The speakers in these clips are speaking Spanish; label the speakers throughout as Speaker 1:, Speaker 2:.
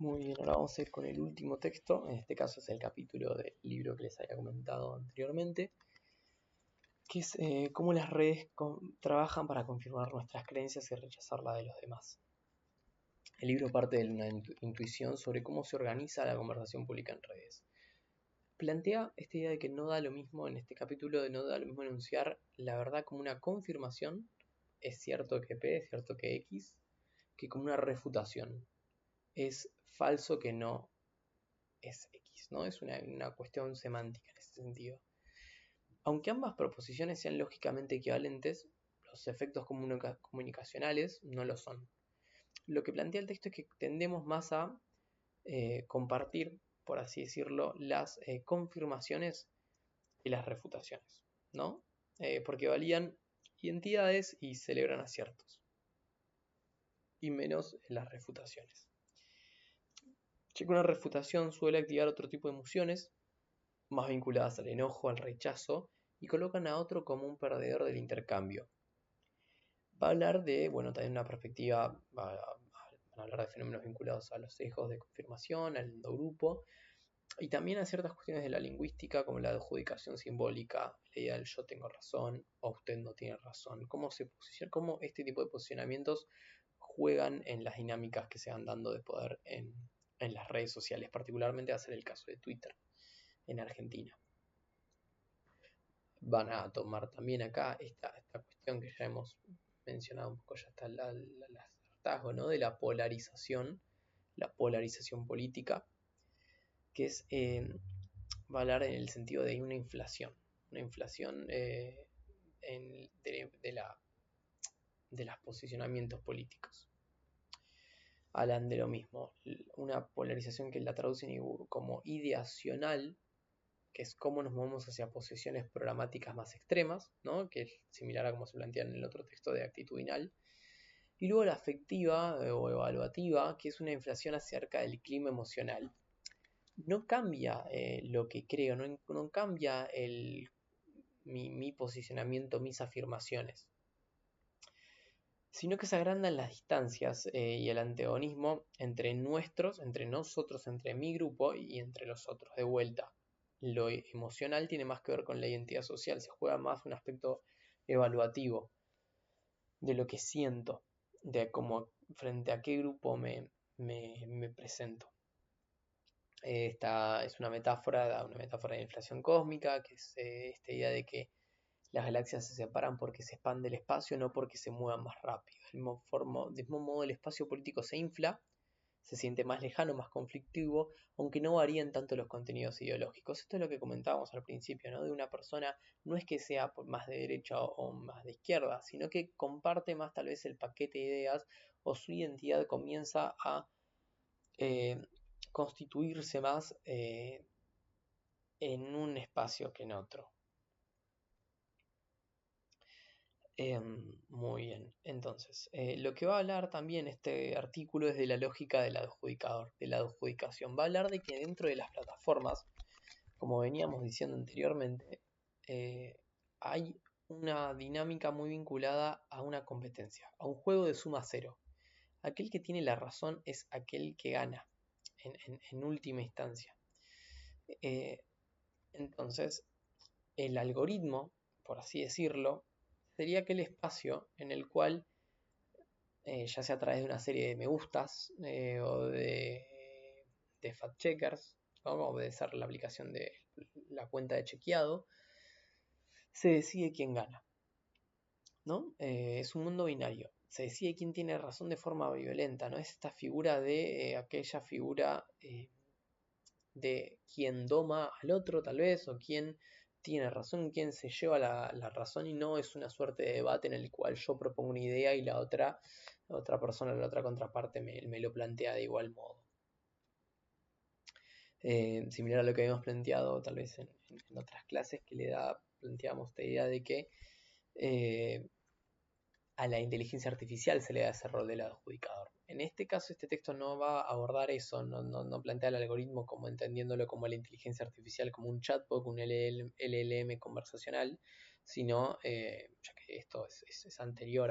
Speaker 1: Muy bien, ahora vamos a ir con el último texto. En este caso es el capítulo del libro que les había comentado anteriormente, que es cómo las redes trabajan para confirmar nuestras creencias y rechazar la de los demás. El libro parte de una intuición sobre cómo se organiza la conversación pública en redes. Plantea esta idea de que no da lo mismo en este capítulo, de no da lo mismo enunciar la verdad como una confirmación, es cierto que P, es cierto que X, que como una refutación. Es falso que no es X, ¿no? Es una cuestión semántica en ese sentido. Aunque ambas proposiciones sean lógicamente equivalentes, los efectos comunicacionales no lo son. Lo que plantea el texto es que tendemos más a compartir, por así decirlo, las confirmaciones y las refutaciones, ¿no? Porque valían identidades y celebran aciertos, y menos las refutaciones. Ya que una refutación suele activar otro tipo de emociones, más vinculadas al enojo, al rechazo, y colocan a otro como un perdedor del intercambio. Va a hablar de, bueno, también una perspectiva, van a hablar de fenómenos vinculados a los sesgos de confirmación, al endogrupo, y también a ciertas cuestiones de la lingüística, como la adjudicación simbólica, la idea del yo tengo razón, o usted no tiene razón, cómo este tipo de posicionamientos juegan en las dinámicas que se van dando de poder en las redes sociales, particularmente va a ser el caso de Twitter en Argentina. Van a tomar también acá esta cuestión que ya hemos mencionado un poco, ya está el hartazgo, ¿no? De la polarización política, que es, va a hablar en el sentido de una inflación de los posicionamientos políticos. Hablan de lo mismo, una polarización que la traducen como ideacional, que es cómo nos movemos hacia posiciones programáticas más extremas, ¿no? Que es similar a como se plantea en el otro texto de actitudinal. Y luego la afectiva o evaluativa, que es una inflación acerca del clima emocional. No cambia lo que creo, no cambia mi posicionamiento, mis afirmaciones, sino que se agrandan las distancias y el antagonismo entre nosotros, entre mi grupo y entre los otros, de vuelta. Lo emocional tiene más que ver con la identidad social, se juega más un aspecto evaluativo de lo que siento, de cómo frente a qué grupo me presento. Esta es una metáfora de inflación cósmica, que es esta idea de que las galaxias se separan porque se expande el espacio, no porque se muevan más rápido. Del mismo modo, el espacio político se infla, se siente más lejano, más conflictivo, aunque no varían tanto los contenidos ideológicos. Esto es lo que comentábamos al principio, ¿no? De una persona no es que sea más de derecha o más de izquierda, sino que comparte más tal vez el paquete de ideas o su identidad comienza a eh, constituirse más en un espacio que en otro. Muy bien, entonces, lo que va a hablar también este artículo es de la lógica del adjudicador, de la adjudicación. Va a hablar de que dentro de las plataformas, como veníamos diciendo anteriormente, eh, hay una dinámica muy vinculada a una competencia, a un juego de suma cero. Aquel que tiene la razón es aquel que gana en última instancia. Eh, entonces, el algoritmo, por así decirlo, sería aquel espacio en el cual, ya sea a través de una serie de me gustas o de fact checkers, ¿no? Como puede ser la aplicación de la cuenta de chequeado, se decide quién gana, ¿no? Es un mundo binario. Se decide quién tiene razón de forma violenta, ¿no? Es esta figura de aquella figura de quien doma al otro, tal vez, o quien tiene razón, quien se lleva la razón, y no es una suerte de debate en el cual yo propongo una idea y la otra persona, la otra contraparte me lo plantea de igual modo. Similar a lo que habíamos planteado tal vez en otras clases, que planteamos esta idea de que a la inteligencia artificial se le da ese rol del adjudicador. En este caso, este texto no va a abordar eso, no plantea el algoritmo como entendiéndolo como la inteligencia artificial, como un chatbot, un LLM conversacional, sino, ya que esto es anterior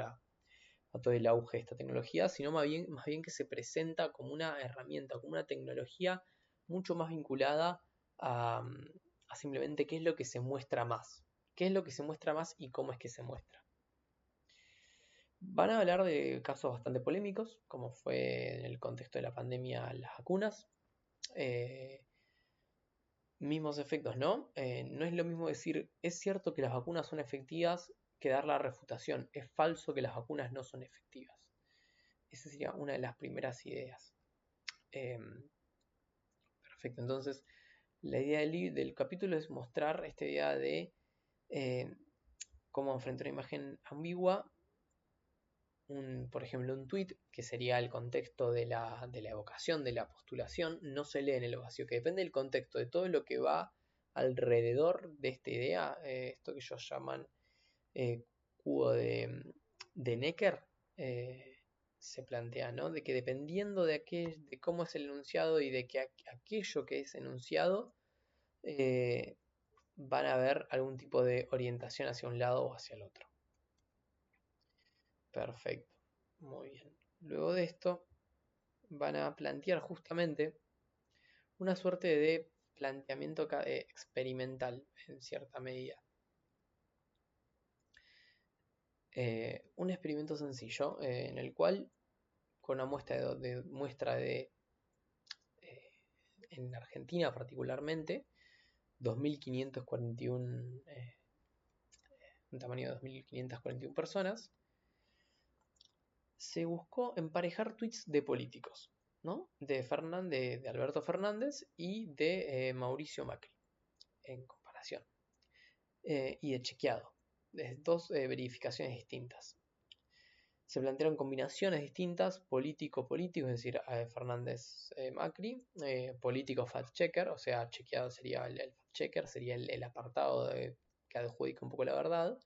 Speaker 1: a todo el auge de esta tecnología, sino más bien que se presenta como una herramienta, como una tecnología mucho más vinculada a simplemente qué es lo que se muestra más. ¿Qué es lo que se muestra más y cómo es que se muestra? Van a hablar de casos bastante polémicos, como fue en el contexto de la pandemia las vacunas. Mismos efectos, ¿no? No es lo mismo decir, es cierto que las vacunas son efectivas que dar la refutación. Es falso que las vacunas no son efectivas. Esa sería una de las primeras ideas. Perfecto, entonces la idea del capítulo es mostrar esta idea de eh, cómo frente a una imagen ambigua, por ejemplo, un tweet, que sería el contexto de la evocación, de la postulación, no se lee en el vacío, que depende del contexto, de todo lo que va alrededor de esta idea, esto que ellos llaman cubo de Necker, se plantea, ¿no? De que dependiendo de cómo es el enunciado y de que aquello que es enunciado, eh, van a haber algún tipo de orientación hacia un lado o hacia el otro. Perfecto, muy bien. Luego de esto van a plantear justamente una suerte de planteamiento experimental en cierta medida. Un experimento sencillo en el cual con una muestra de en Argentina particularmente 2.541 un tamaño de 2.541 personas, se buscó emparejar tweets de políticos, ¿no? De Alberto Fernández y de Mauricio Macri, en comparación. Y de chequeado, de dos verificaciones distintas. Se plantearon combinaciones distintas, político-político, es decir, Fernández-Macri, político fact-checker, o sea, chequeado sería el fact-checker, sería el apartado que adjudica un poco la verdad,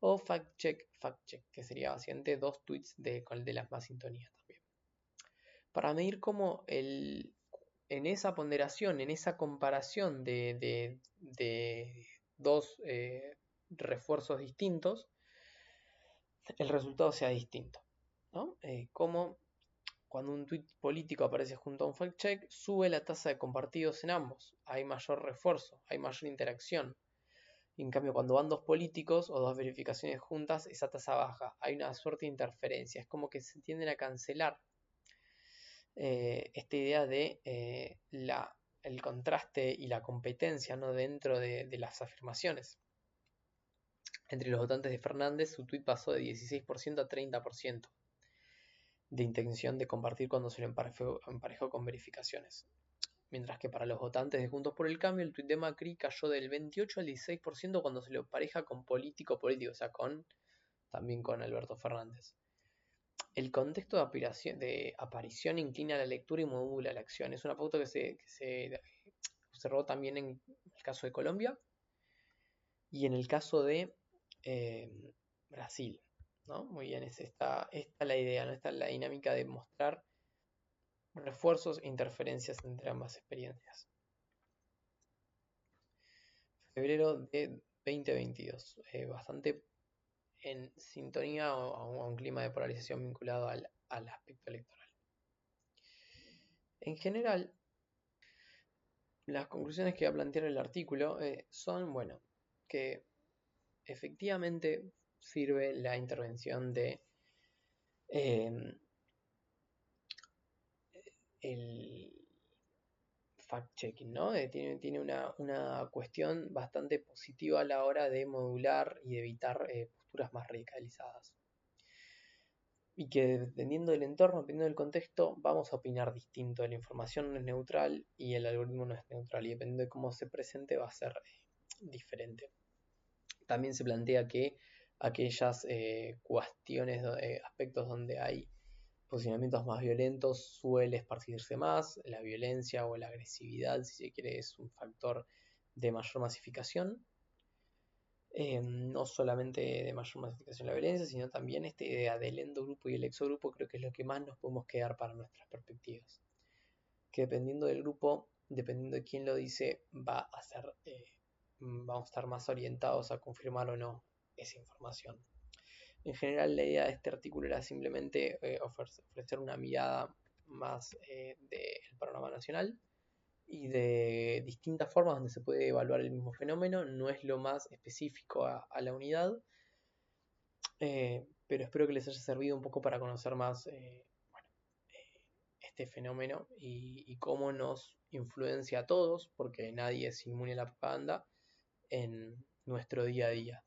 Speaker 1: o fact-check, que sería básicamente dos tweets de las más sintonías también. Para medir cómo en esa ponderación, en esa comparación de dos refuerzos distintos, el resultado sea distinto, ¿no? Como cuando un tweet político aparece junto a un fact-check, sube la tasa de compartidos en ambos, hay mayor refuerzo, hay mayor interacción. En cambio, cuando van dos políticos o dos verificaciones juntas, esa tasa baja, hay una suerte de interferencia, es como que se tienden a cancelar esta idea de el contraste y la competencia, ¿no? Dentro de las afirmaciones. Entre los votantes de Fernández, su tweet pasó de 16% a 30% de intención de compartir cuando se lo emparejó con verificaciones. Mientras que para los votantes de Juntos por el Cambio, el tweet de Macri cayó del 28 al 16% cuando se lo empareja con político-político, o sea, también con Alberto Fernández. El contexto de aparición inclina la lectura y modula la acción. Es una pauta que se observó también en el caso de Colombia y en el caso de Brasil, ¿no? Muy bien, esta la idea, ¿no? Esta es la dinámica de mostrar refuerzos e interferencias entre ambas experiencias. Febrero de 2022, bastante en sintonía a un clima de polarización vinculado al aspecto electoral. En general, las conclusiones que va a plantear el artículo son, bueno, que efectivamente sirve la intervención de el fact-checking, ¿no? Tiene una cuestión bastante positiva a la hora de modular y de evitar posturas más radicalizadas. Y que dependiendo del entorno, dependiendo del contexto, vamos a opinar distinto. La información no es neutral y el algoritmo no es neutral. Y dependiendo de cómo se presente va a ser diferente. También se plantea que aquellas cuestiones, aspectos donde hay posicionamientos más violentos suele esparcirse más. La violencia o la agresividad, si se quiere, es un factor de mayor masificación. No solamente de mayor masificación de la violencia, sino también esta idea del endogrupo y el exogrupo, creo que es lo que más nos podemos quedar para nuestras perspectivas. Que dependiendo del grupo, dependiendo de quién lo dice, vamos a estar más orientados a confirmar o no esa información. En general, la idea de este artículo era simplemente ofrecer una mirada más del panorama nacional y de distintas formas donde se puede evaluar el mismo fenómeno. No es lo más específico a la unidad, pero espero que les haya servido un poco para conocer más este fenómeno y cómo nos influencia a todos, porque nadie es inmune a la propaganda en nuestro día a día.